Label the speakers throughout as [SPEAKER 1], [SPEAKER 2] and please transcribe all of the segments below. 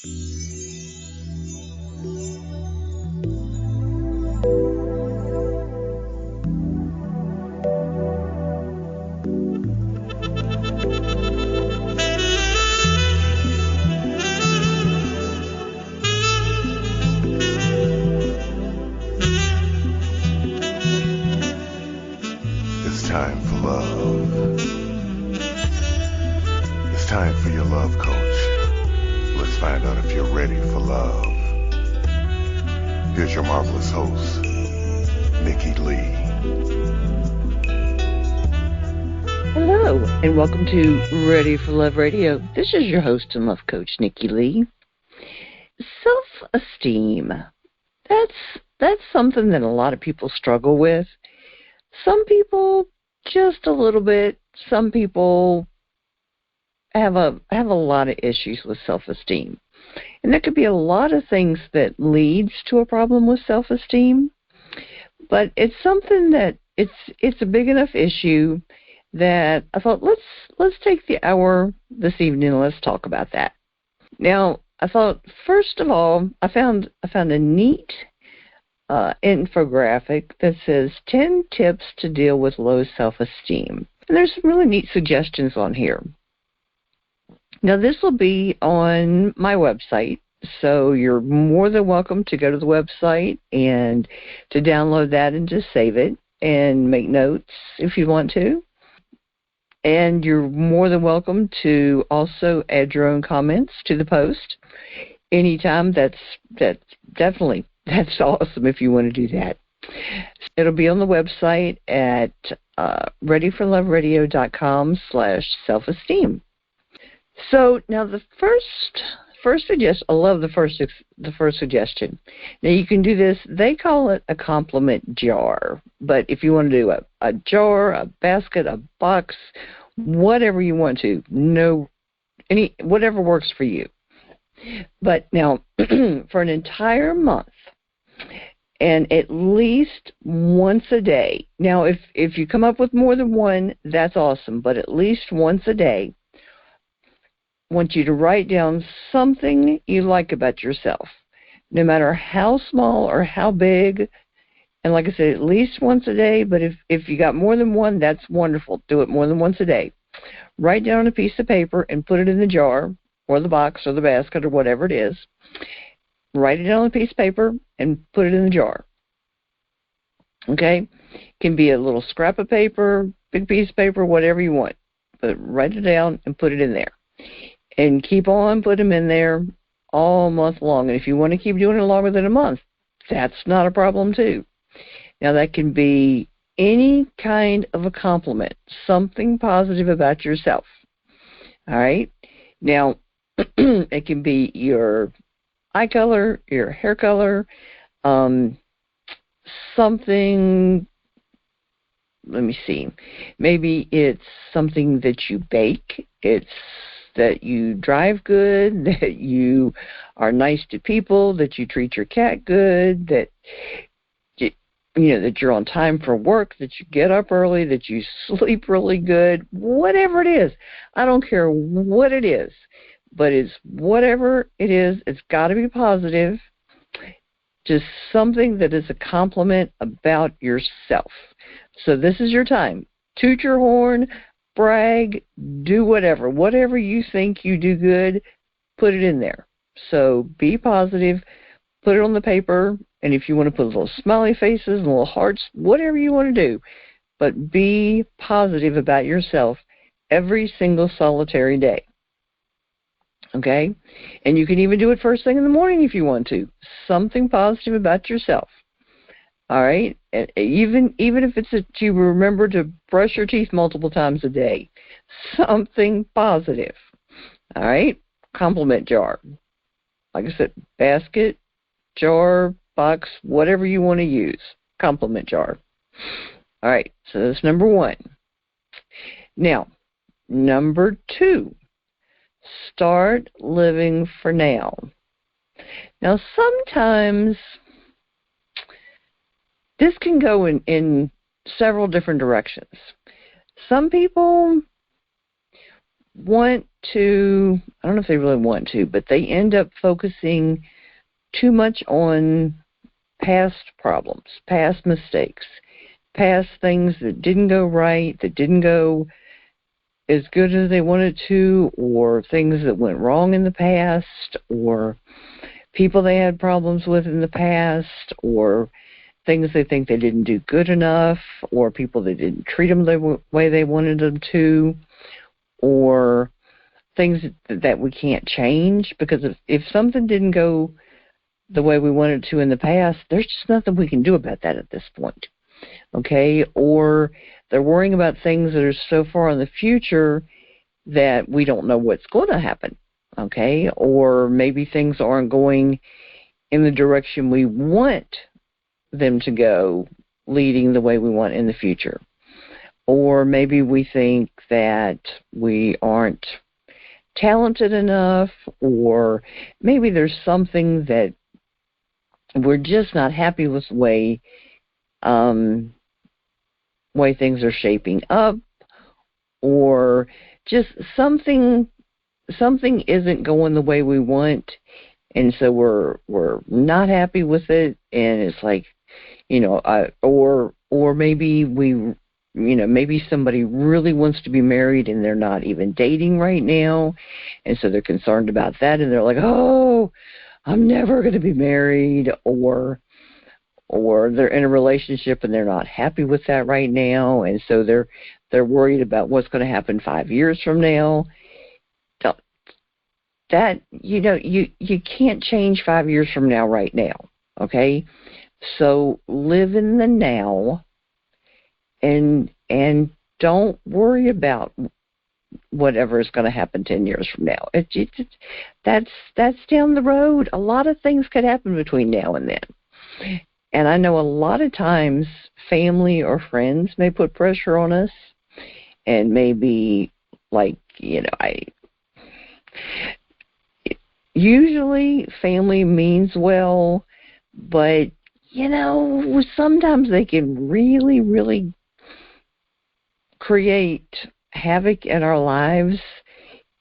[SPEAKER 1] It's time for love. It's time for your love coach. Let's find out if you're ready for love. Here's your marvelous host, Nikki Lee.
[SPEAKER 2] Hello, and welcome to Ready for Love Radio. This is your host and love coach, Nikki Lee. Self-esteem. That's something that a lot of people struggle with. Some people just a little bit. Some people have a lot of issues with self-esteem. And there could be a lot of things that leads to a problem with self-esteem. But it's something that it's a big enough issue that I thought let's take the hour this evening and let's talk about that. Now, I thought first of all, I found a neat infographic that says 10 tips to deal with low self-esteem. And there's some really neat suggestions on here. Now, this will be on my website, so you're more than welcome to go to the website and to download that and to save it and make notes if you want to. And you're more than welcome to also add your own comments to the post anytime. That's awesome if you want to do that. It'll be on the website at readyforloveradio.com/self-esteem. So now the first suggestion, I love the first suggestion. Now you can do this, they call it a compliment jar, but if you want to do a jar, a basket, a box, whatever you want to, whatever works for you. But now for an entire month, and at least once a day. Now if you come up with more than one, that's awesome, but at least once a day, I want you to write down something you like about yourself, no matter how small or how big. And like I said, at least once a day, but if you got more than one, that's wonderful. Do it more than once a day. Write down on a piece of paper and put it in the jar or the box or the basket or whatever it is. Write it down on a piece of paper and put it in the jar. Okay? It can be a little scrap of paper, big piece of paper, whatever you want. But write it down and put it in there. And keep on putting them in there all month long. And if you want to keep doing it longer than a month, that's not a problem too. Now that can be any kind of a compliment, something positive about yourself. All right? Now, it can be your eye color, your hair color, something, let me see, maybe it's something that you bake, it's that you drive good, that you are nice to people, that you treat your cat good, that that you're on time for work, that you get up early, that you sleep really good, whatever it is. I don't care what it is, but it's whatever it is, it's got to be positive. Just something that is a compliment about yourself. So this is your time. Toot your horn, brag, do whatever. Whatever you think you do good, put it in there. So be positive, put it on the paper, and if you want to put little smiley faces and little hearts, whatever you want to do, but be positive about yourself every single solitary day. Okay? And you can even do it first thing in the morning if you want to. Something positive about yourself. All right? Even if it's that you remember to brush your teeth multiple times a day. Something positive. All right? Compliment jar. Like I said, basket, jar, box, whatever you want to use. Compliment jar. All right, so that's number one. Now, number two, start living for now. Now, sometimes this can go in several different directions. Some people want to, I don't know if they really want to, but they end up focusing too much on past problems, past mistakes, past things that didn't go right, that didn't go as good as they wanted to, or things that went wrong in the past, or people they had problems with in the past, or things they think they didn't do good enough, or people that didn't treat them the way they wanted them to, or things that we can't change, because if something didn't go the way we wanted to in the past, there's just nothing we can do about that at this point, okay? Or they're worrying about things that are so far in the future that we don't know what's going to happen, okay? Or maybe things aren't going in the direction we want them to go, leading the way we want in the future. Or maybe we think that we aren't talented enough, or maybe there's something that we're just not happy with the way things are shaping up, or just something isn't going the way we want, and so we're not happy with it, and it's like, or maybe maybe somebody really wants to be married and they're not even dating right now, and so they're concerned about that, and they're like, oh, I'm never going to be married, or they're in a relationship and they're not happy with that right now, and so they're worried about what's going to happen 5 years from now. That, you can't change 5 years from now right now, okay? So live in the now, and don't worry about whatever is going to happen 10 years from now. That's down the road. A lot of things could happen between now and then. And I know a lot of times family or friends may put pressure on us, and maybe, like, usually family means well, but, sometimes they can really, really create havoc in our lives,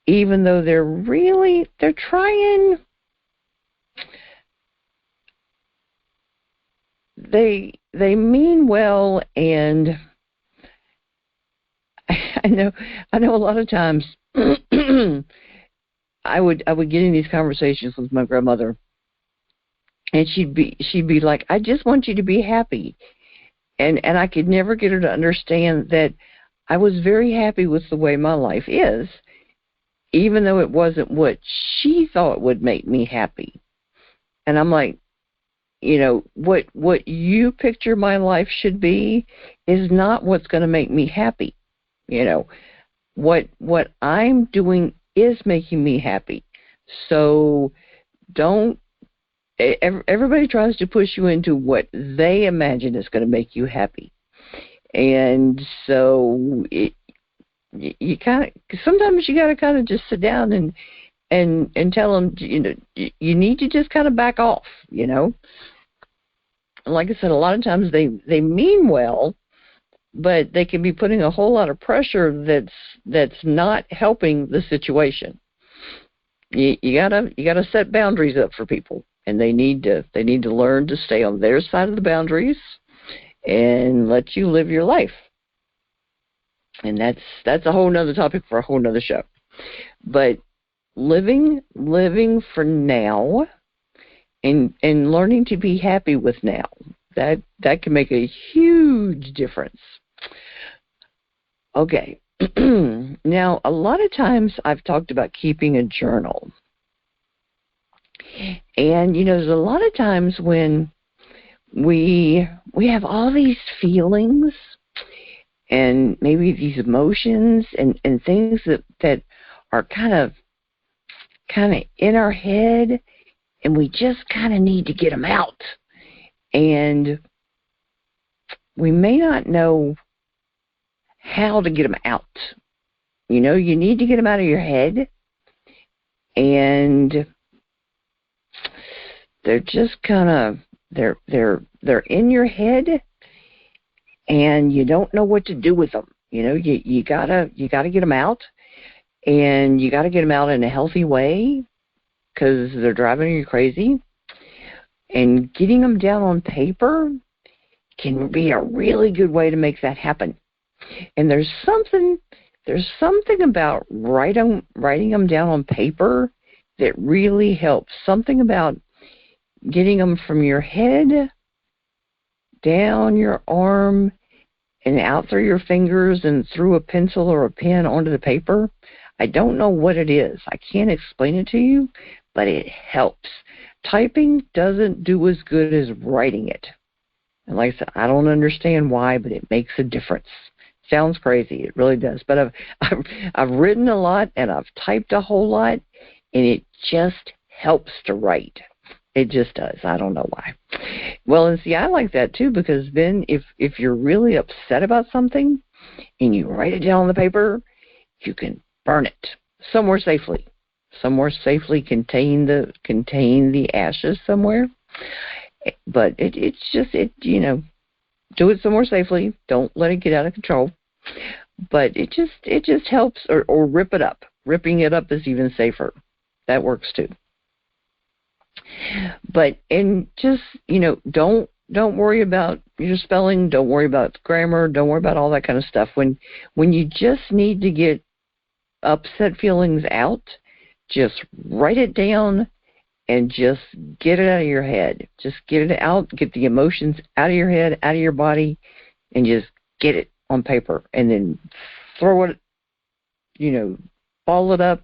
[SPEAKER 2] even though they're trying. They mean well, and I know a lot of times I would get in these conversations with my grandmother, and she'd be like, I just want you to be happy. And I could never get her to understand that I was very happy with the way my life is, even though it wasn't what she thought would make me happy. And I'm like, what you picture my life should be is not what's going to make me happy. What I'm doing is making me happy. So don't. Everybody tries to push you into what they imagine is going to make you happy, and so you kind of, sometimes you got to kind of just sit down and tell them, you need to just kind of back off. Like I said, a lot of times they mean well, but they can be putting a whole lot of pressure that's not helping the situation. You gotta set boundaries up for people. And they need to learn to stay on their side of the boundaries and let you live your life. And that's a whole nother topic for a whole nother show. But living for now, and learning to be happy with now, that can make a huge difference. Okay. Now, a lot of times I've talked about keeping a journal. And, there's a lot of times when we have all these feelings and maybe these emotions and things that are kind of in our head, and we just kind of need to get them out. And we may not know how to get them out. You need to get them out of your head, and they're just kind of, they're in your head, and you don't know what to do with them. You gotta get them out, and you got to get them out in a healthy way because they're driving you crazy. And getting them down on paper can be a really good way to make that happen. And there's something about writing them down on paper that really helps. Something about getting them from your head down your arm and out through your fingers and through a pencil or a pen onto the paper. I don't know what it is. I can't explain it to you, but it helps. Typing doesn't do as good as writing it. And like I said, I don't understand why, but it makes a difference. Sounds crazy. It really does. But I've written a lot and I've typed a whole lot, and it just helps to write. It just does. I don't know why. Well, and see, I like that too, because then if you're really upset about something and you write it down on the paper, you can burn it somewhere safely. Somewhere safely, contain the ashes somewhere. But it's just do it somewhere safely. Don't let it get out of control. But it just helps, or rip it up. Ripping it up is even safer. That works too. But just don't worry about your spelling. Don't worry about grammar. Don't worry about all that kind of stuff. When you just need to get upset feelings out, just write it down and just get it out of your head. Just get it out. Get the emotions out of your head, out of your body, and just get it on paper. And then throw it, ball it up,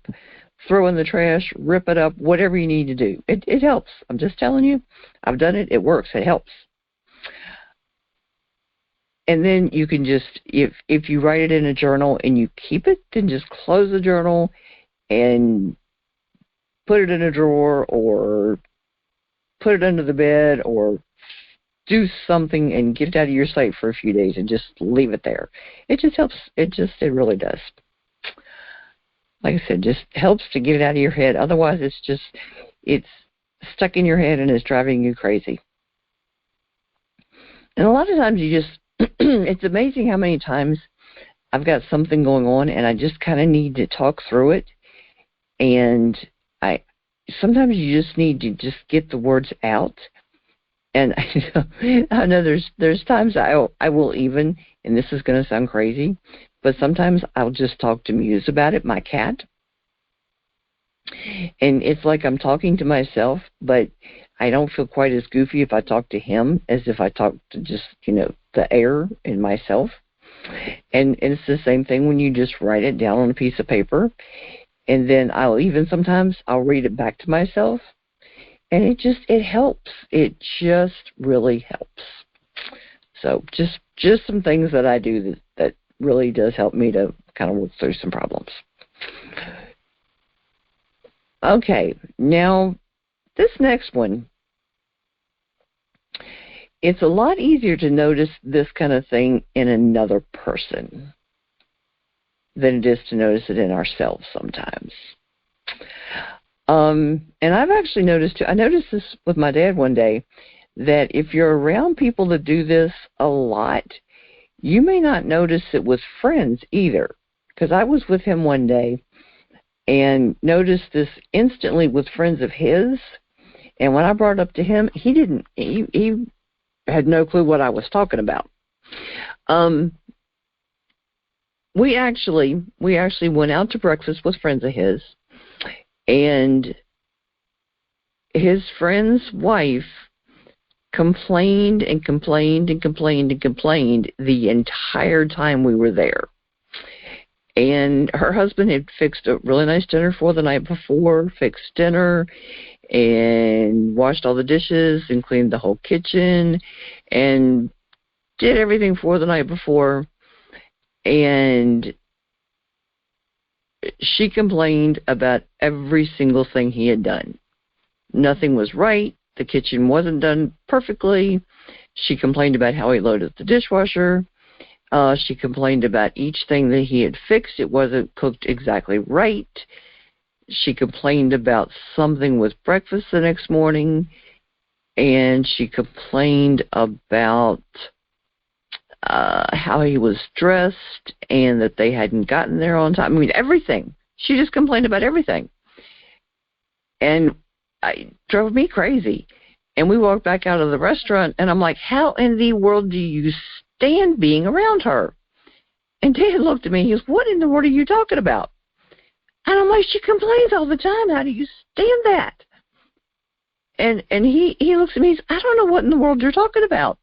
[SPEAKER 2] throw in the trash, rip it up, whatever you need to do. It helps. I'm just telling you. I've done it. It works. It helps. And then you can just, if you write it in a journal and you keep it, then just close the journal and put it in a drawer or put it under the bed or do something and get it out of your sight for a few days and just leave it there. It just helps. It really does. Like I said, just helps to get it out of your head. Otherwise, it's stuck in your head and it's driving you crazy. And a lot of times it's amazing how many times I've got something going on and I just kind of need to talk through it. And sometimes you just need to just get the words out. And I know there's times I will even, and this is going to sound crazy, but sometimes I'll just talk to Muse about it, my cat. And it's like I'm talking to myself, but I don't feel quite as goofy if I talk to him as if I talk to just, the air and myself. And it's the same thing when you just write it down on a piece of paper. And then sometimes I'll read it back to myself. And it helps. It just really helps. So just some things that I do that really does help me to kind of work through some problems. Okay, now this next one, it's a lot easier to notice this kind of thing in another person than it is to notice it in ourselves sometimes. And I've actually noticed too, I noticed this with my dad one day, that if you're around people that do this a lot, you may not notice it with friends either. Because I was with him one day and noticed this instantly with friends of his. And when I brought it up to him, he had no clue what I was talking about. We actually went out to breakfast with friends of his, and his friend's wife complained and complained and complained and complained the entire time we were there. And her husband had fixed a really nice dinner for the night before, fixed dinner, and washed all the dishes and cleaned the whole kitchen and did everything for the night before. And she complained about every single thing he had done. Nothing was right. The kitchen wasn't done perfectly. She complained about how he loaded the dishwasher. She complained about each thing that he had fixed. It wasn't cooked exactly right. She complained about something with breakfast the next morning. And she complained about how he was dressed and that they hadn't gotten there on time. I mean, everything. She just complained about everything. And it drove me crazy. And we walked back out of the restaurant, and I'm like, how in the world do you stand being around her? And Dad looked at me. He goes, what in the world are you talking about? And I'm like, she complains all the time. How do you stand that? And he looks at me. He says, I don't know what in the world you're talking about.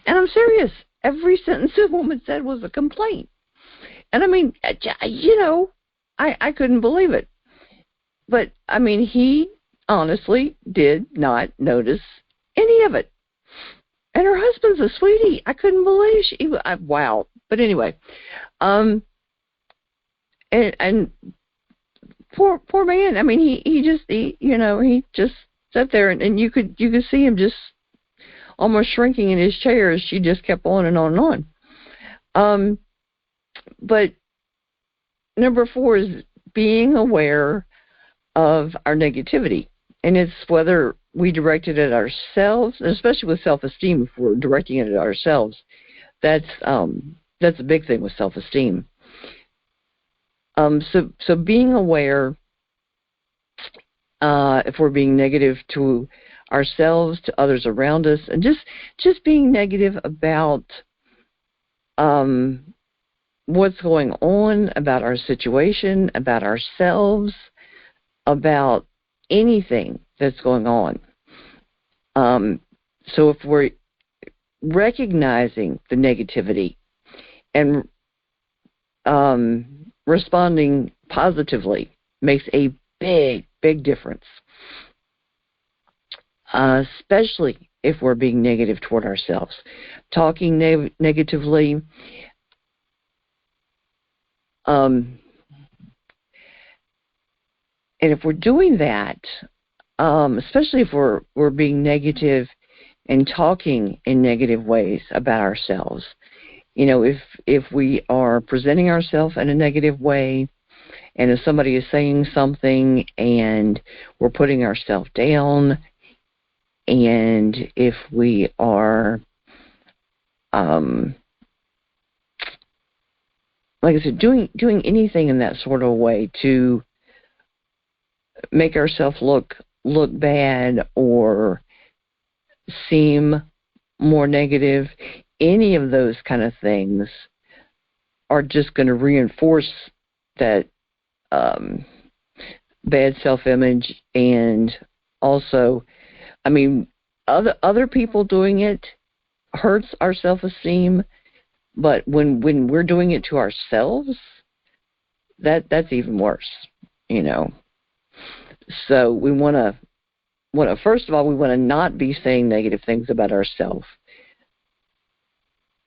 [SPEAKER 2] And I'm serious. Every sentence the woman said was a complaint. And I mean, I couldn't believe it. But, I mean, he honestly did not notice any of it. And her husband's a sweetie. I couldn't believe wow. But anyway, and poor man. I mean, he just sat there, and you could see him just almost shrinking in his chair as she just kept on and on and on. But number 4 is being aware of our negativity, and it's whether we direct it at ourselves, especially with self-esteem. If we're directing it at ourselves, that's a big thing with self-esteem. So being aware, if we're being negative to ourselves, to others around us, and just being negative about what's going on, about our situation, about ourselves, about anything that's going on. So if we're recognizing the negativity and responding positively makes a big difference, especially if we're being negative toward ourselves. Talking negatively, and if we're doing that, especially if we're being negative and talking in negative ways about ourselves, if we are presenting ourselves in a negative way, and if somebody is saying something and we're putting ourselves down, and if we are, like I said, doing anything in that sort of way to make ourselves look bad or seem more negative, any of those kind of things are just going to reinforce that bad self-image. And also, I mean, other people doing it hurts our self-esteem, but when we're doing it to ourselves, that's even worse, So we want to first of all, we want to not be saying negative things about ourselves,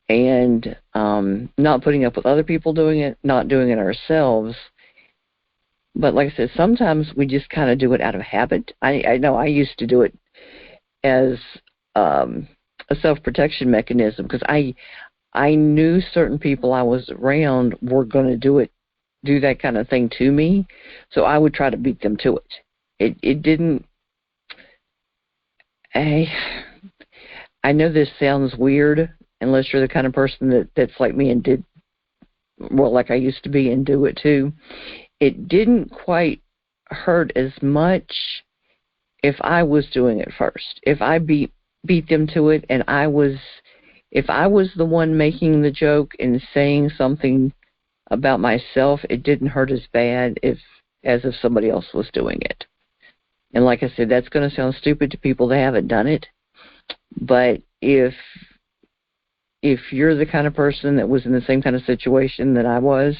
[SPEAKER 2] and not putting up with other people doing it, not doing it ourselves. But like I said, sometimes we just kind of do it out of habit. I know I used to do it as a self-protection mechanism, because I knew certain people I was around were going to do that kind of thing to me, so I would try to beat them to it. It didn't. I know this sounds weird, unless you're the kind of person that's like me and did, well, like I used to be and do it too. It didn't quite hurt as much if I was doing it first. If I beat them to it, and if I was the one making the joke and saying something about myself, it didn't hurt as bad as if somebody else was doing it. And like I said, that's going to sound stupid to people that haven't done it. But if you're the kind of person that was in the same kind of situation that I was,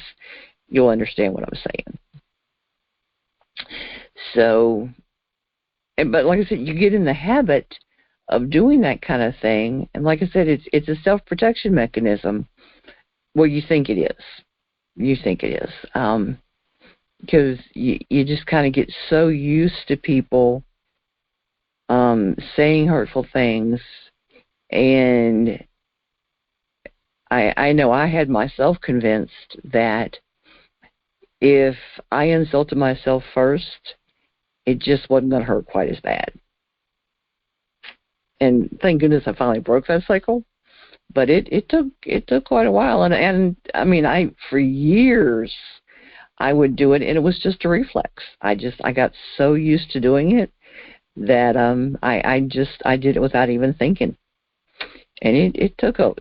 [SPEAKER 2] you'll understand what I'm saying. So, but like I said, you get in the habit of doing that kind of thing, and like I said, it's a self-protection mechanism. Well, you think it is. Because you just kind of get so used to people saying hurtful things. And I know I had myself convinced that if I insulted myself first, it just wasn't going to hurt quite as bad. And thank goodness I finally broke that cycle. But it took quite a while. And I mean, for years I would do it, and it was just a reflex. I got so used to doing it that I did it without even thinking, and it took a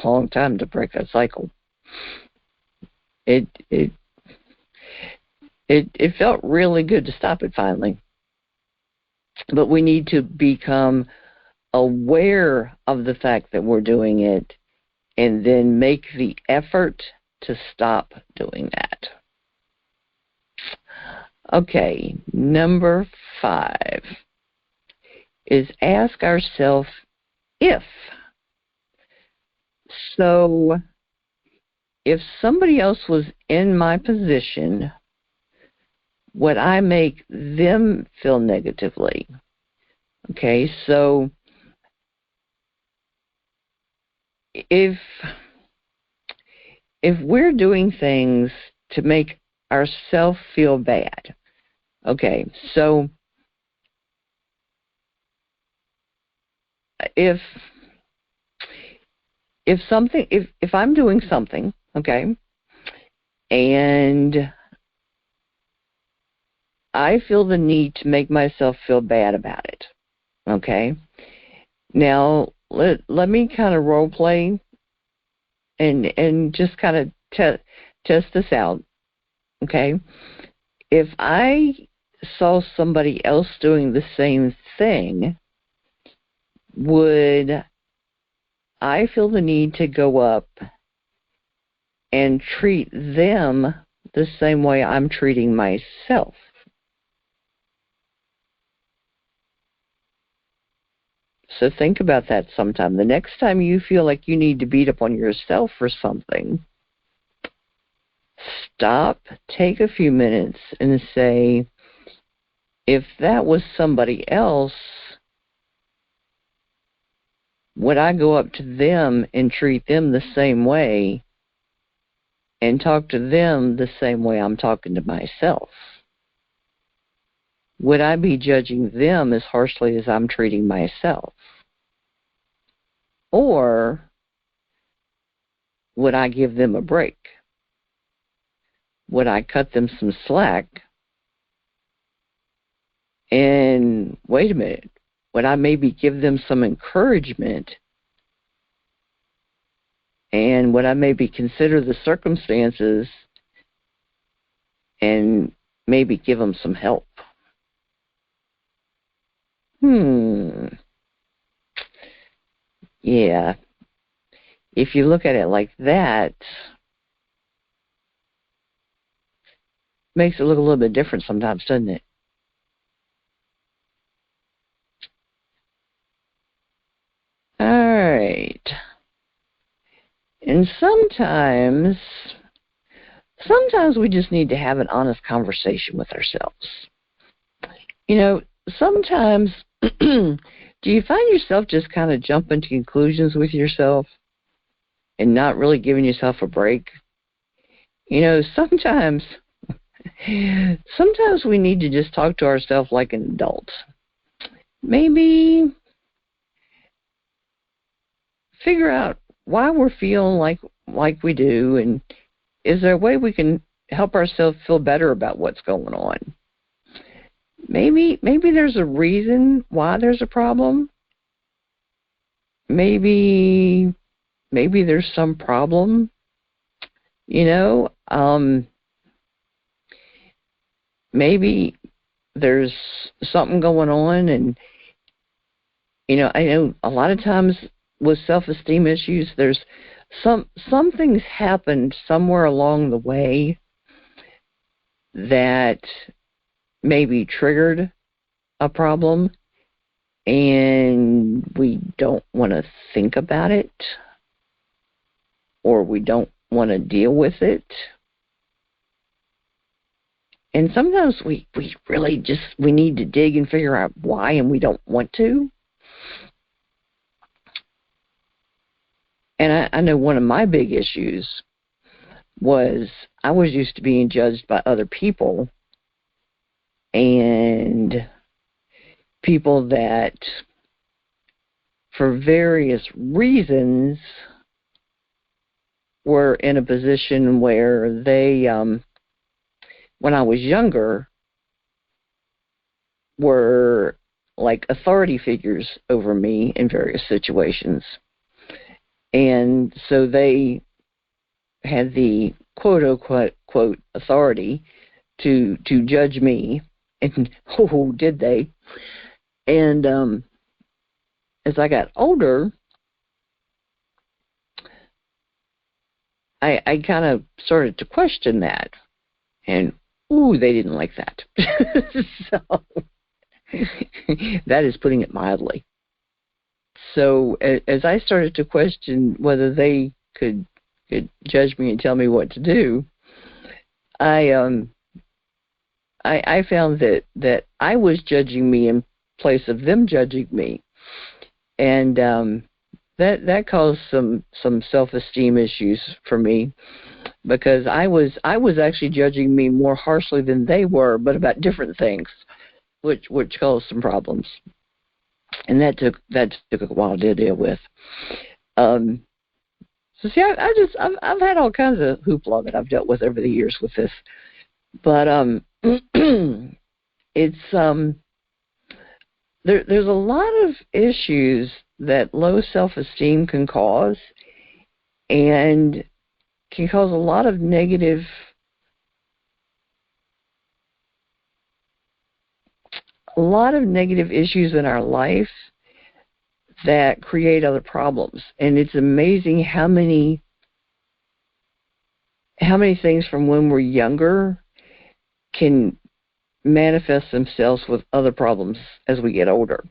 [SPEAKER 2] long time to break that cycle. It felt really good to stop it finally, but we need to become aware of the fact that we're doing it, and then make the effort to stop doing that. Okay, number 5 is ask ourselves if. So, if somebody else was in my position, would I make them feel negatively? Okay, so if we're doing things to make ourselves feel bad, okay, so if I'm doing something, okay, and I feel the need to make myself feel bad about it, okay, now let me kind of role play and just kind of test this out, okay. If I saw somebody else doing the same thing, would I feel the need to go up and treat them the same way I'm treating myself? So think about that sometime. The next time you feel like you need to beat up on yourself for something, stop, take a few minutes, and say, if that was somebody else, would I go up to them and treat them the same way and talk to them the same way I'm talking to myself? Would I be judging them as harshly as I'm treating myself? Or would I give them a break? Would I cut them some slack? And wait a minute, would I maybe give them some encouragement? And would I maybe consider the circumstances and maybe give them some help? Yeah. If you look at it like that, it makes it look a little bit different sometimes, doesn't it? All right. And sometimes we just need to have an honest conversation with ourselves. You know, sometimes do you find yourself just kind of jumping to conclusions with yourself and not really giving yourself a break? You know, sometimes we need to just talk to ourselves like an adult. Maybe figure out why we're feeling like we do, and is there a way we can help ourselves feel better about what's going on? Maybe there's a reason why there's a problem. Maybe there's some problem, you know. Maybe there's something going on, and you know, I know a lot of times with self-esteem issues, there's something's happened somewhere along the way that maybe triggered a problem, and we don't want to think about it, or we don't want to deal with it. And sometimes we really just, we need to dig and figure out why, and we don't want to. And I know one of my big issues was I was used to being judged by other people, and people that for various reasons were in a position where they when I was younger were like authority figures over me in various situations. And so they had the quote authority to judge me, and oh, did they? And as I got older, I kind of started to question that, and ooh, they didn't like that. So that is putting it mildly. So as I started to question whether they could judge me and tell me what to do, I found that I was judging me in place of them judging me, and that caused some self-esteem issues for me, because I was actually judging me more harshly than they were, but about different things, which caused some problems, and that took a while to deal with. So see, I've had all kinds of hoopla that I've dealt with over the years with this, but it's there's a lot of issues that low self-esteem can cause, and can cause a lot of negative issues in our life that create other problems. And it's amazing how many things from when we're younger can manifest themselves with other problems as we get older.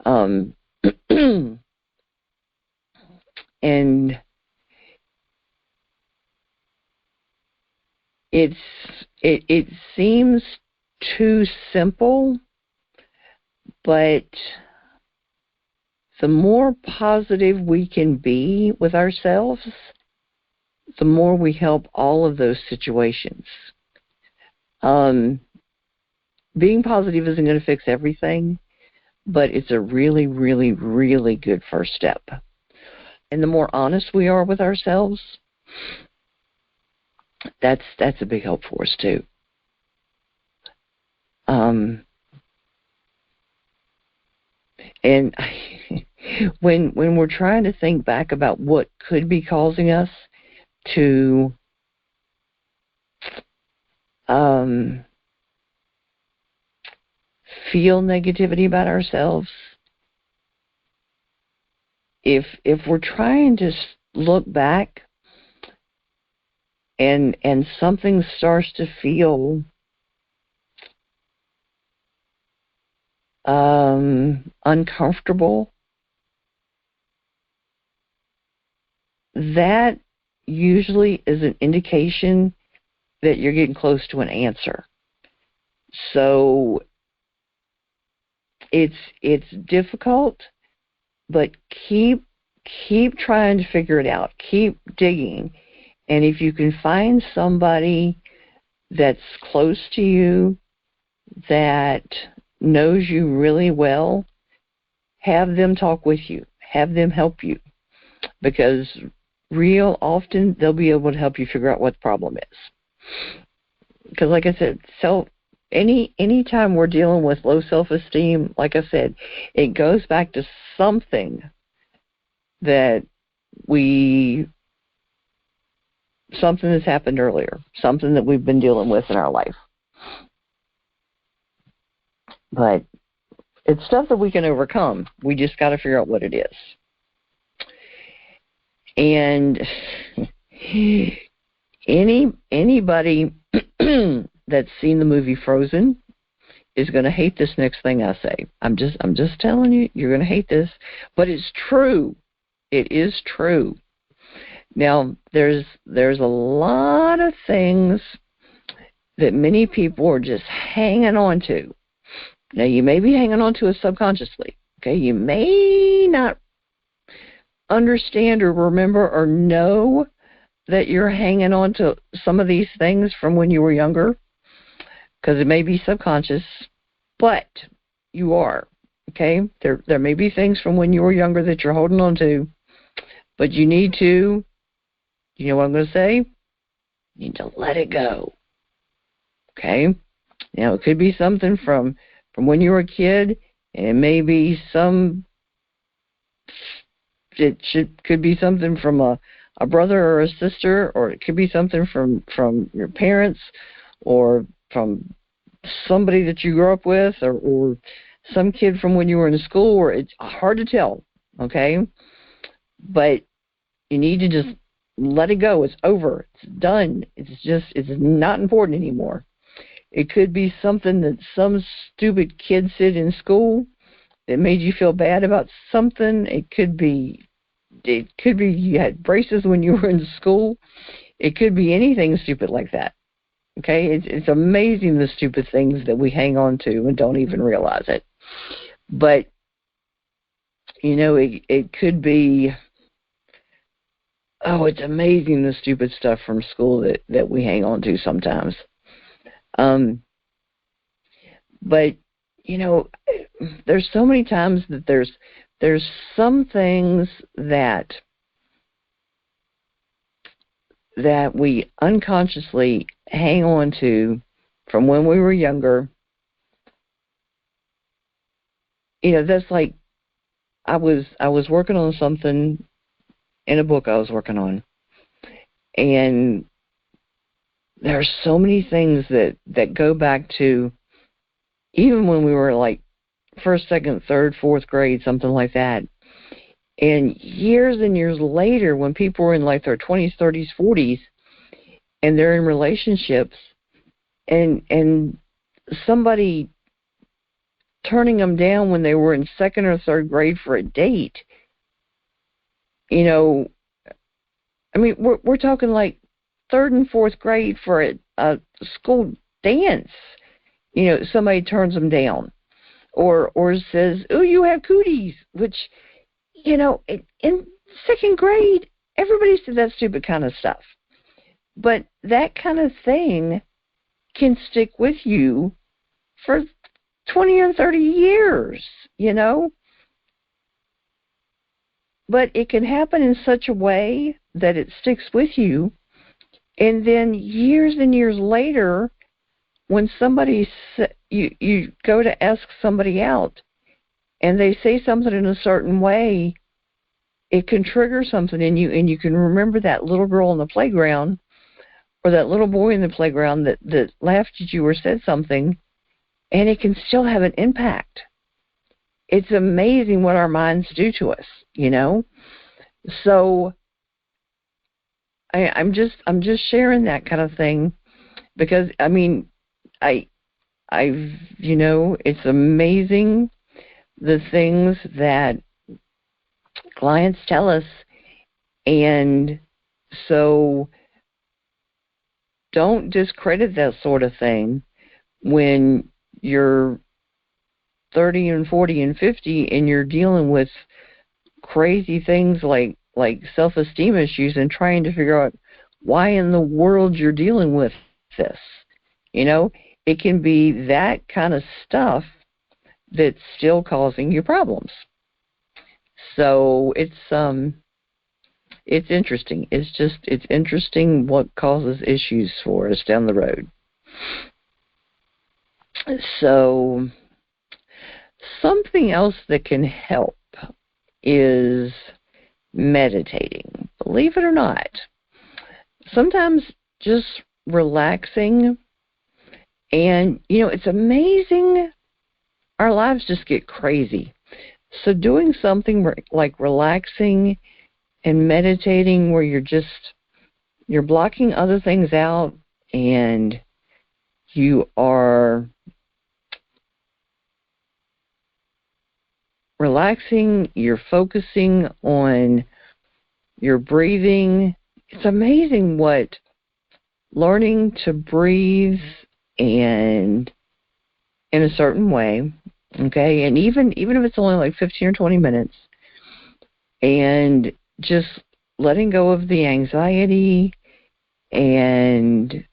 [SPEAKER 2] And it seems too simple, but the more positive we can be with ourselves, the more we help all of those situations. Being positive isn't going to fix everything, but it's a really, really, really good first step. And the more honest we are with ourselves, that's a big help for us too. And when we're trying to think back about what could be causing us to feel negativity about ourselves, if we're trying to look back and something starts to feel uncomfortable, that usually is an indication that you're getting close to an answer. So it's difficult, but keep trying to figure it out. Keep digging. And if you can find somebody that's close to you that knows you really well, have them talk with you. Have them help you. Because real often they'll be able to help you figure out what the problem is. Because like I said, any time we're dealing with low self-esteem, like I said, it goes back to something that something that's happened earlier, something that we've been dealing with in our life. But it's stuff that we can overcome. We just got to figure out what it is. And anybody that's seen the movie Frozen is going to hate this next thing I say. I'm just telling you, you're going to hate this, but it's true. It is true. Now, there's a lot of things that many people are just hanging on to. Now, you may be hanging on to it subconsciously. Okay, you may not understand or remember or know that you're hanging on to some of these things from when you were younger, because it may be subconscious, but you are. Okay, there may be things from when you were younger that you're holding on to, but you need to. You know what I'm going to say? You need to let it go. Okay? It could be something from when you were a kid, and it may be could be something from a brother or a sister, or it could be something from your parents, or from somebody that you grew up with, or some kid from when you were in school, or it's hard to tell, okay? But you need to just let it go. It's over. It's done. It's not important anymore. It could be something that some stupid kid said in school that made you feel bad about something. It could be you had braces when you were in school. It could be anything stupid like that. Okay? It's amazing the stupid things that we hang on to and don't even realize it. But, it could be, it's amazing the stupid stuff from school that we hang on to sometimes. But, there's so many times that there's some things that we unconsciously hang on to from when we were younger. That's like I was working on something in a book I was working on, and there are so many things that go back to even when we were like first, second, third, fourth grade, something like that. And years later, when people were in like their 20s, 30s, 40s, and they're in relationships, and somebody turning them down when they were in second or third grade for a date, we're talking like third and fourth grade for a school dance. Somebody turns them down, or says, "Oh, you have cooties," which, in second grade, everybody said that stupid kind of stuff. But that kind of thing can stick with you for 20 or 30 years, But it can happen in such a way that it sticks with you, and then years and years later, when you go to ask somebody out, and they say something in a certain way, it can trigger something in you, and you can remember that little girl in the playground or that little boy in the playground that laughed at you or said something, and it can still have an impact. It's amazing what our minds do to us, So I'm just sharing that kind of thing because it's amazing the things that clients tell us, and so don't discredit that sort of thing when you're 30 and 40 and 50 and you're dealing with crazy things like self-esteem issues and trying to figure out why in the world you're dealing with this. It can be that kind of stuff that's still causing you problems. So it's interesting. It's interesting what causes issues for us down the road. So something else that can help is meditating. Believe it or not, sometimes just relaxing, and it's amazing. Our lives just get crazy. So doing something like relaxing and meditating where you're blocking other things out and you are relaxing, you're focusing on your breathing. It's amazing what learning to breathe and in a certain way, okay, and even if it's only like 15 or 20 minutes, and just letting go of the anxiety and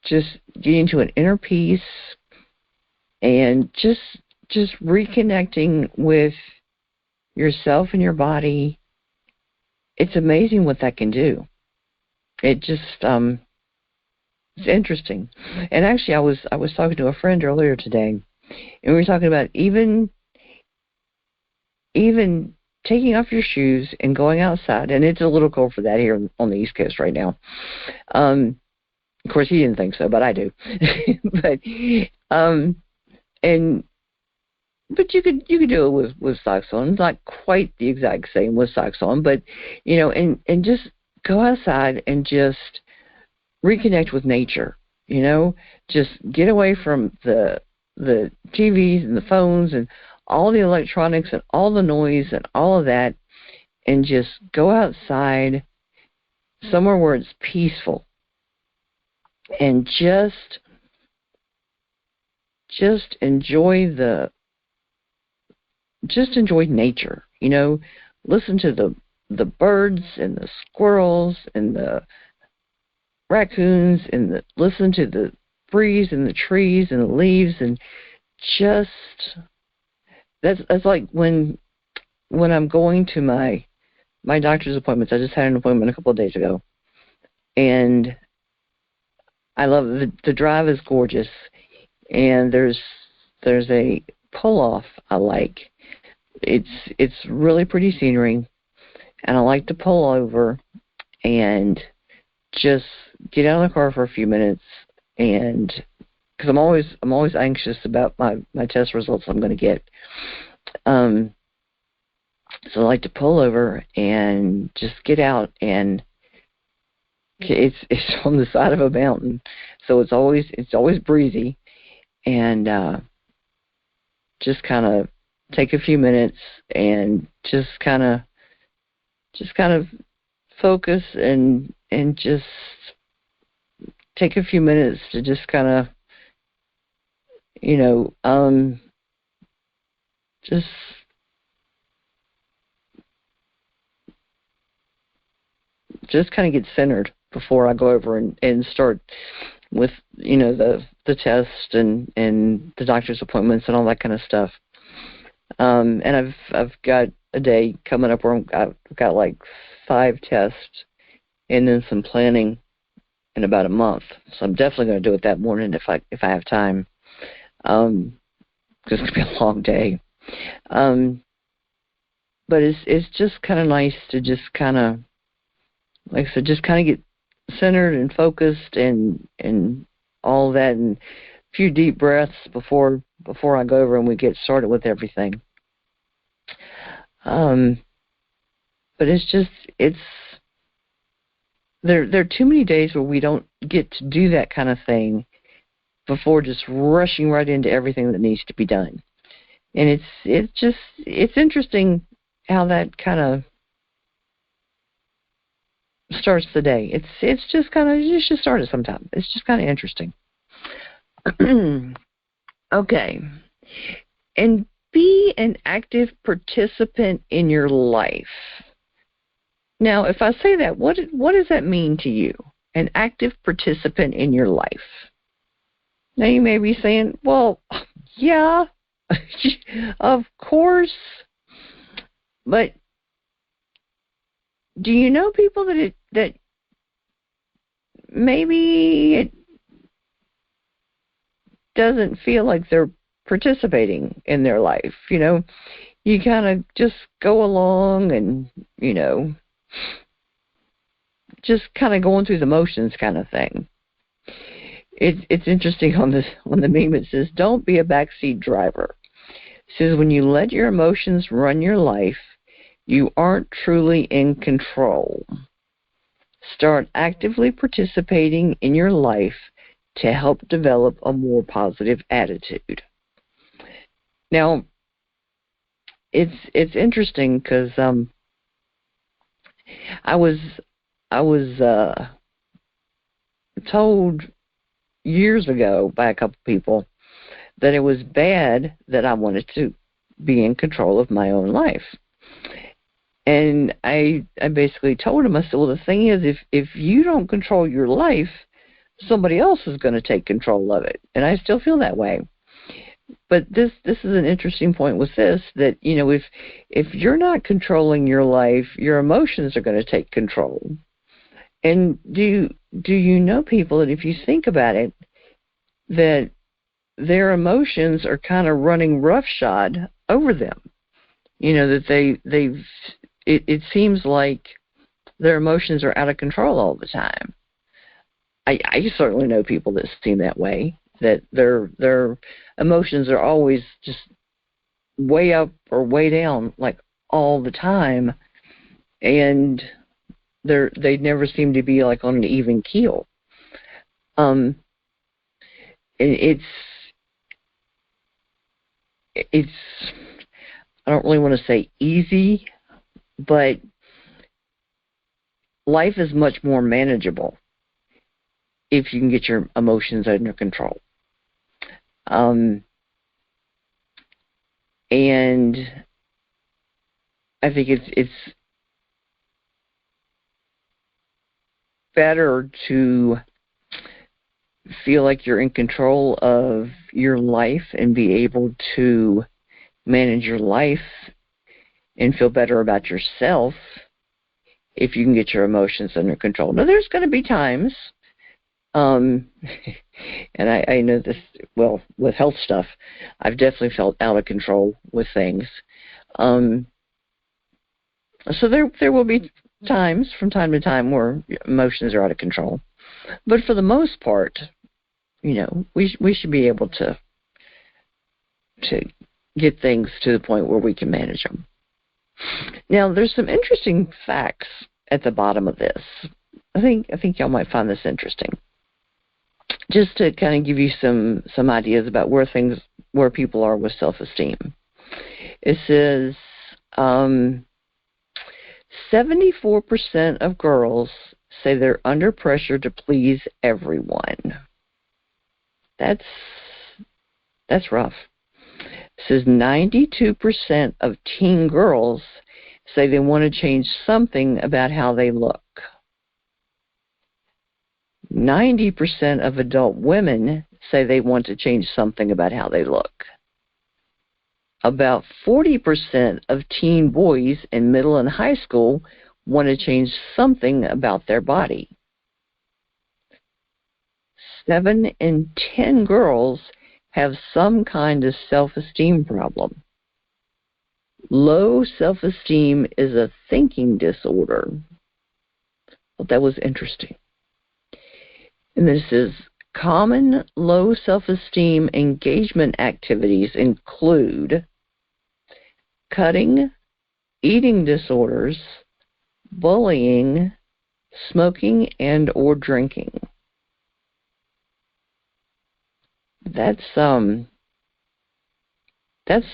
[SPEAKER 2] just getting to an inner peace and just reconnecting with yourself and your body. It's amazing what that can do. It just It's interesting. And actually, I was talking to a friend earlier today, and we were talking about even taking off your shoes and going outside. And it's a little cold for that here on the East Coast right now. Of course, he didn't think so, but I do. but and but you could do it with socks on. It's not quite the exact same with socks on, but and just go outside and just reconnect with nature. Just get away from the TVs and the phones and all the electronics and all the noise and all of that, and just go outside somewhere where it's peaceful and just enjoy nature. Listen to the birds and the squirrels and the raccoons and listen to the breeze and the trees and the leaves, and just that's like when I'm going to my doctor's appointments. I just had an appointment a couple of days ago, and I love the drive is gorgeous, and there's a pull off I like. It's really pretty scenery, and I like to pull over and just get out of the car for a few minutes, and because I'm always anxious about my test results I'm going to get. So I like to pull over and just get out, and it's on the side of a mountain, so it's always breezy, and just kind of take a few minutes and just kind of focus and just take a few minutes to just kind of just kind of get centered before I go over and start with the test and the doctor's appointments and all that kind of stuff. And I've got a day coming up where I've got like 5 tests and then some planning in about a month. So I'm definitely going to do it that morning if I have time. Because it's going to be a long day. But it's just kind of nice to just kind of, like I said, just kind of get centered and focused and all that, and a few deep breaths before I go over and we get started with everything. But there are too many days where we don't get to do that kind of thing before just rushing right into everything that needs to be done. And it's interesting how that kind of starts the day. It's just kind of, you should start it sometime. It's just kind of interesting. Okay. And be an active participant in your life. Now, if I say that, what does that mean to you? An active participant in your life. Now, you may be saying, well, yeah, of course. But do you know people that maybe it doesn't feel like they're participating in their life? You kind of just go along and, just kind of going through the motions kind of thing. It's interesting on the meme. It says, "Don't be a backseat driver." It says, when you let your emotions run your life, you aren't truly in control. Start actively participating in your life to help develop a more positive attitude. Now, it's interesting because I was told years ago by a couple people that it was bad that I wanted to be in control of my own life. And I basically told him, I said, well, the thing is, if you don't control your life, somebody else is going to take control of it. And I still feel that way. But this is an interesting point with this, that, if you're not controlling your life, your emotions are going to take control. And do you know people that if you think about it, that their emotions are kind of running roughshod over them? You know, that it seems like their emotions are out of control all the time. I certainly know people that seem that way, that their emotions are always just way up or way down, like all the time, and they never seem to be like on an even keel. And it's I don't really want to say easy, but life is much more manageable if you can get your emotions under control. And I think it's better to feel like you're in control of your life and be able to manage your life and feel better about yourself if you can get your emotions under control. Now, there's going to be times, and I know this, well, with health stuff, I've definitely felt out of control with things. So there will be times from time to time where emotions are out of control. But for the most part, you know, we should be able to get things to the point where we can manage them. Now, there's some interesting facts at the bottom of this. I think y'all might find this interesting. Just to kind of give you some ideas about where people are with self-esteem. It says 74% of girls say they're under pressure to please everyone. That's rough. It says 92% of teen girls say they want to change something about how they look. 90% of adult women say they want to change something about how they look. About 40% of teen boys in middle and high school want to change something about their body. 7 in 10 girls have some kind of self-esteem problem. Low self-esteem is a thinking disorder. Well, that was interesting. And this is common low self-esteem engagement activities include cutting, eating disorders, bullying, smoking, and or drinking. That's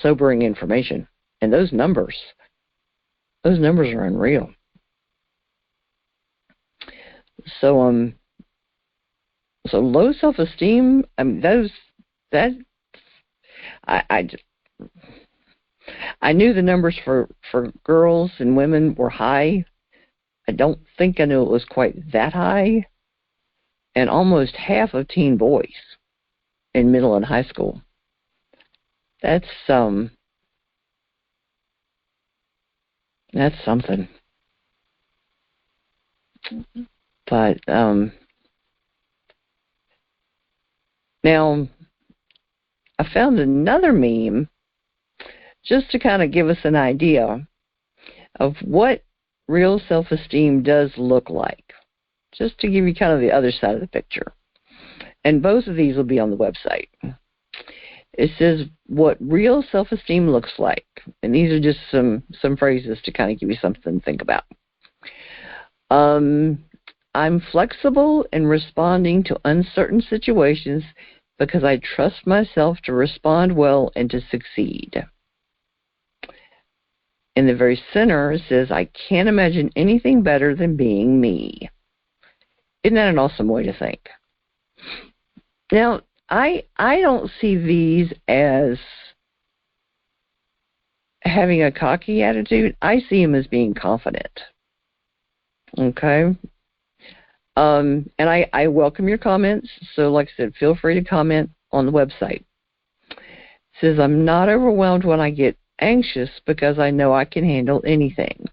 [SPEAKER 2] sobering information. And those numbers are unreal. So low self-esteem, I mean, I knew the numbers for girls and women were high. I don't think I knew it was quite that high. And almost half of teen boys in middle and high school. That's something. But now I found another meme just to kind of give us an idea of what real self-esteem does look like, just to give you kind of the other side of the picture. And both of these will be on the website. It says what real self-esteem looks like. And these are just some phrases to kind of give you something to think about. I'm flexible in responding to uncertain situations because I trust myself to respond well and to succeed. In the very center, it says, I can't imagine anything better than being me. Isn't that an awesome way to think? Now, I don't see these as having a cocky attitude. I see them as being confident. Okay? And I welcome your comments. So, like I said, feel free to comment on the website. It says, I'm not overwhelmed when I get anxious because I know I can handle anything.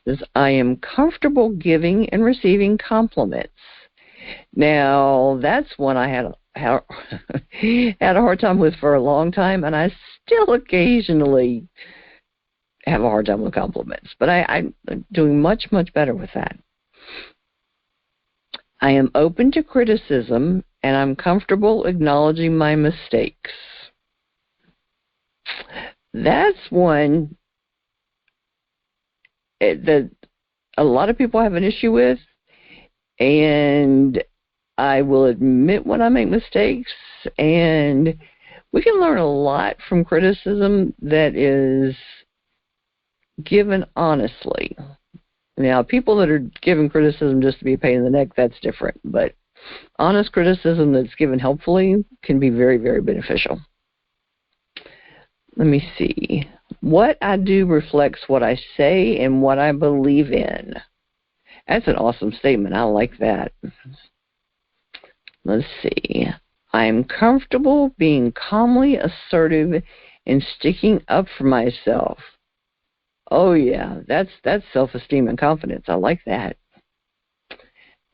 [SPEAKER 2] is I am comfortable giving and receiving compliments. Now, that's one I had a hard time with for a long time, and I still occasionally have a hard time with compliments. But I'm doing much, much better with that. I am open to criticism, and I'm comfortable acknowledging my mistakes. That's one that a lot of people have an issue with, and I will admit when I make mistakes, and we can learn a lot from criticism that is given honestly. Now, people that are giving criticism just to be a pain in the neck, that's different, but honest criticism that's given helpfully can be very, very beneficial. Let me see. What I do reflects what I say and what I believe in. That's an awesome statement. I like that. Let's see. I'm comfortable being calmly assertive and sticking up for myself. Oh, yeah, that's self-esteem and confidence. I like that.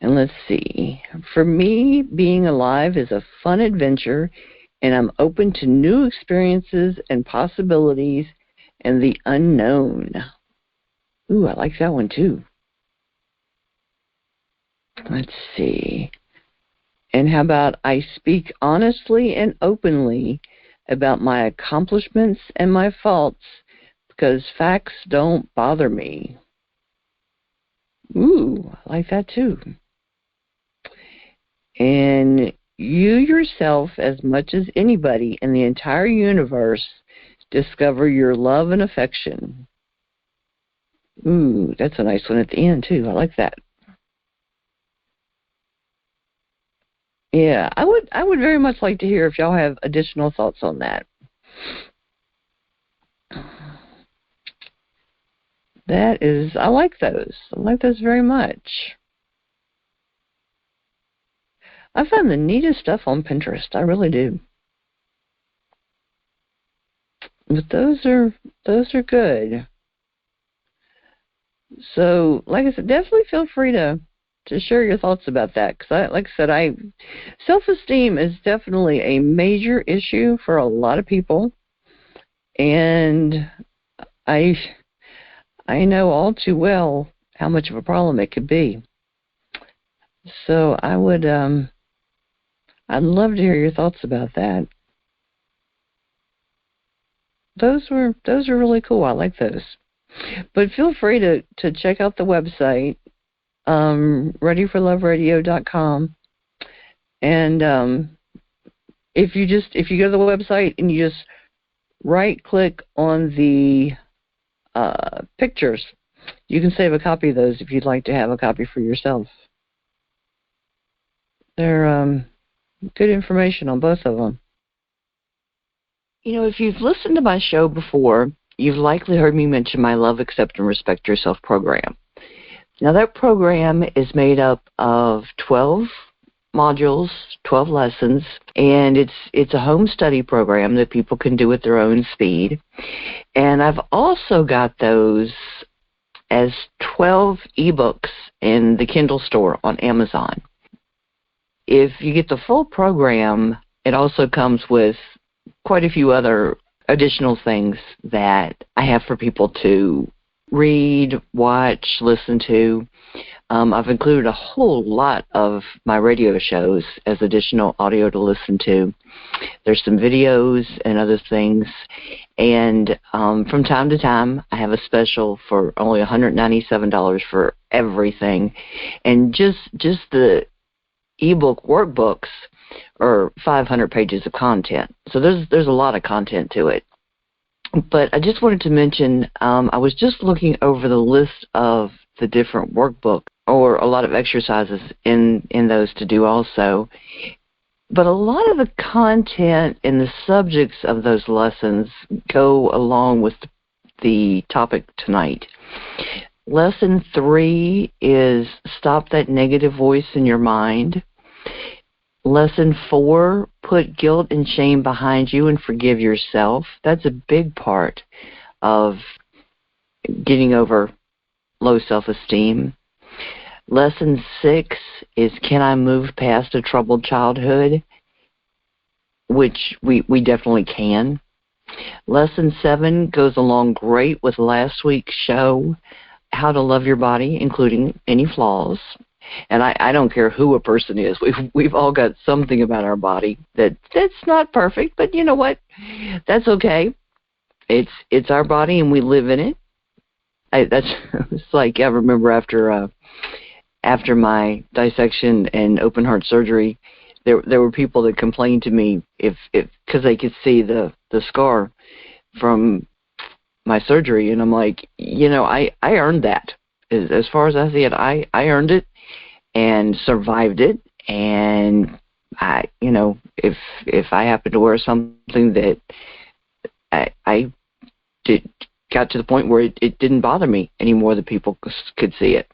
[SPEAKER 2] And let's see. For me, being alive is a fun adventure, and I'm open to new experiences and possibilities and the unknown. Ooh, I like that one too. Let's see. And how about I speak honestly and openly about my accomplishments and my faults because facts don't bother me. Ooh, I like that too. And you yourself, as much as anybody in the entire universe, discover your love and affection. Ooh, that's a nice one at the end too. I like that. Yeah, I would very much like to hear if y'all have additional thoughts on that. I like those. I like those very much. I find the neatest stuff on Pinterest. I really do. But those are good. So, like I said, definitely feel free to share your thoughts about that. Because, like I said, self-esteem is definitely a major issue for a lot of people. And I know all too well how much of a problem it could be. So I'd love to hear your thoughts about that. Those were really cool. I like those. But feel free to check out the website, readyforloveradio.com. And if you go to the website and you just right click on the pictures, you can save a copy of those if you'd like to have a copy for yourself. They're good information on both of them. You know, if you've listened to my show before, you've likely heard me mention my Love, Accept, and Respect Yourself program. Now, that program is made up of 12 modules, 12 lessons, and it's a home study program that people can do at their own speed. And I've also got those as 12 ebooks in the Kindle store on Amazon. If you get the full program, it also comes with quite a few other additional things that I have for people to read, watch, listen to. I've included a whole lot of my radio shows as additional audio to listen to. There's some videos and other things. And from time to time, I have a special for only $197 for everything. And just the ebook workbooks are 500 pages of content. So there's a lot of content to it. But I just wanted to mention, I was just looking over the list of the different workbooks, or a lot of exercises in those to do also. But a lot of the content and the subjects of those lessons go along with the topic tonight. Lesson 3 is Stop That Negative Voice in Your Mind. Lesson 4, put guilt and shame behind you and forgive yourself. That's a big part of getting over Low Self-Esteem. Lesson 6 is Can I Move Past a Troubled Childhood? Which we definitely can. Lesson 7 goes along great with last week's show, How to Love Your Body, including any flaws. And I don't care who a person is. We've all got something about our body that's not perfect, but you know what? That's okay. It's our body, and we live in it. It's like I remember after my dissection and open heart surgery, there were people that complained to me if because they could see the scar from my surgery, and I'm like, I earned that. As far as I see it, I earned it and survived it. And if I happen to wear something that I got to the point where it didn't bother me anymore that people could see it.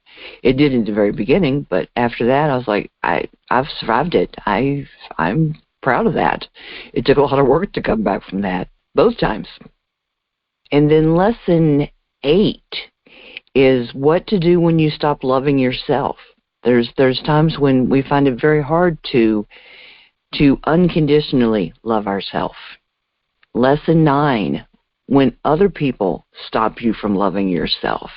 [SPEAKER 2] It did in the very beginning, but after that, I was like, I've survived it. I'm proud of that. It took a lot of work to come back from that, both times. And then lesson 8 is what to do when you stop loving yourself. There's times when we find it very hard to unconditionally love ourselves. Lesson 9, when other people stop you from loving yourself.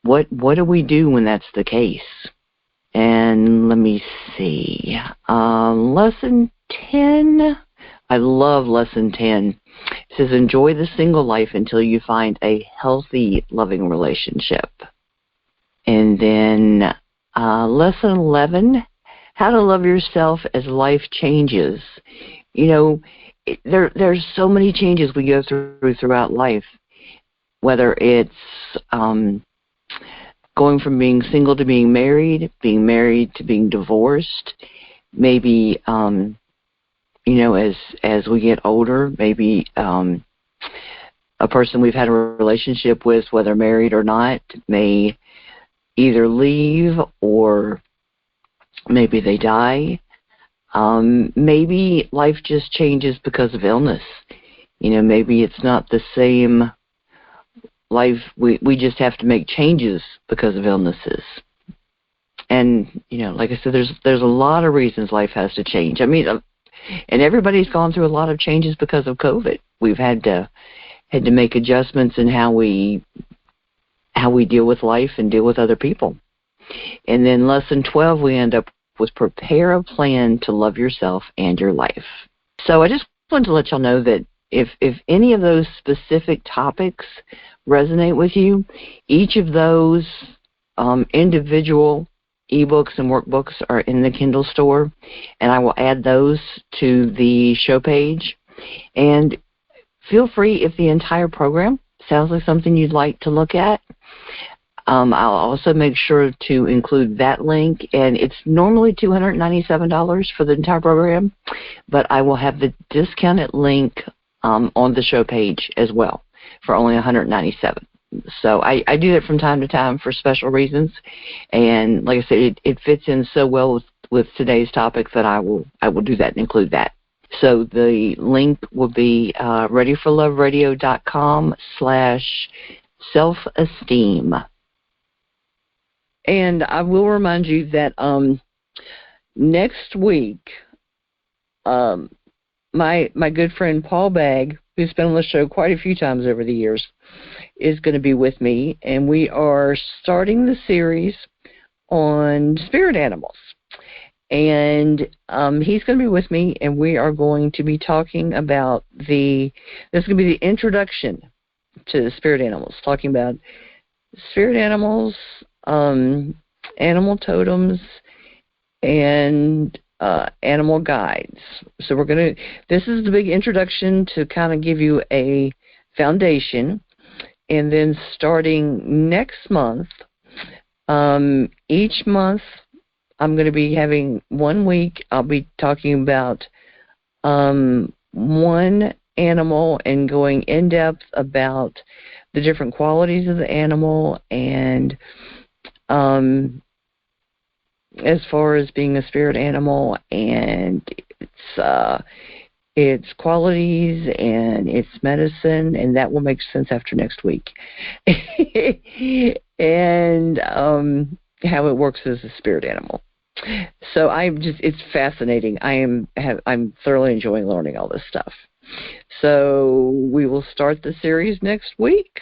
[SPEAKER 2] What do we do when that's the case? And let me see. Lesson 10. I love lesson 10. It says, enjoy the single life until you find a healthy, loving relationship. And then lesson 11, how to love yourself as life changes. There's so many changes we go through throughout life, whether it's going from being single to being married to being divorced, maybe, as we get older, maybe a person we've had a relationship with, whether married or not, may either leave or maybe they die. Maybe life just changes because of illness. Maybe it's not the same life. We just have to make changes because of illnesses. And, like I said, there's a lot of reasons life has to change. I mean, and everybody's gone through a lot of changes because of COVID. We've had to make adjustments in how we deal with life and deal with other people. And then lesson 12, we end up with prepare a plan to love yourself and your life. So I just wanted to let y'all know that if any of those specific topics resonate with you, each of those individual ebooks and workbooks are in the Kindle store, and I will add those to the show page. And feel free, if the entire program sounds like something you'd like to look at, I'll also make sure to include that link, and it's normally $297 for the entire program, but I will have the discounted link on the show page as well for only $197. So I do that from time to time for special reasons, and like I said, it fits in so well with today's topic that I will do that and include that. So the link will be readyforloveradio.com/self-esteem. And I will remind you that next week, my good friend Paul Bagg, who's been on the show quite a few times over the years, is going to be with me, and we are starting the series on spirit animals. And he's going to be with me, and we are going to be talking about this is going to be the introduction to the spirit animals, talking about spirit animals, animal totems, and animal guides. So this is the big introduction to kind of give you a foundation. And then starting next month, each month I'm going to be having 1 week. I'll be talking about one animal and going in depth about the different qualities of the animal, and as far as being a spirit animal and its its qualities and its medicine, and that will make sense after next week. And how it works as a spirit animal. So it's fascinating. I'm thoroughly enjoying learning all this stuff. So we will start the series next week.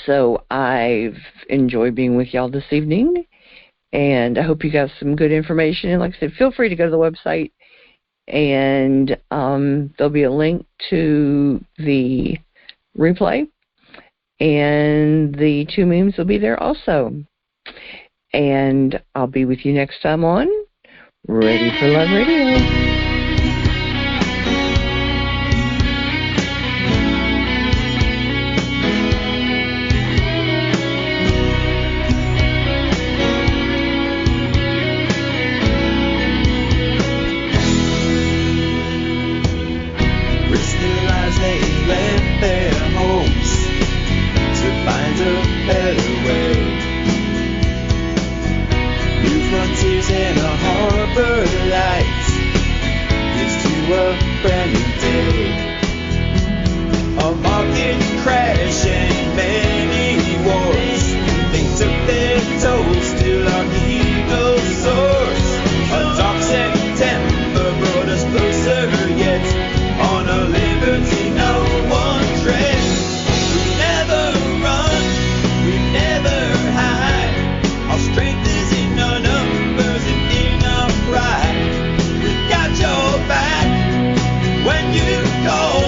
[SPEAKER 2] So I've enjoyed being with y'all this evening, and I hope you got some good information. And like I said, feel free to go to the website, and there'll be a link to the replay, and the 2 memes will be there also. And I'll be with you next time on Ready for Love Radio.
[SPEAKER 3] In a harbor light is to a brand new day. A market crash and many wars. They took their toll, still our ego soars. A dark September brought us closer yet. On a liberty no one treads. We never run, we never hide. Our strength is in our numbers and in our pride. We got your back when you call.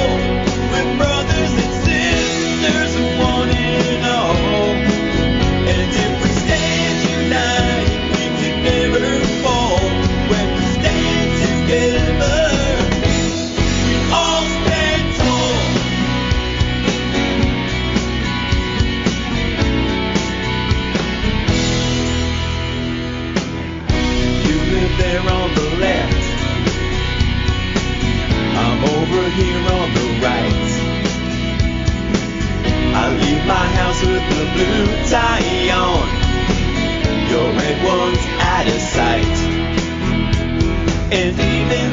[SPEAKER 3] We're brothers and sisters, one and all. And if we stand united, we can never fall. When we stand together, we all stand tall. You live there on the left, I'm over here on the right. I leave my house with the blue tie on, your red one's out of sight. And even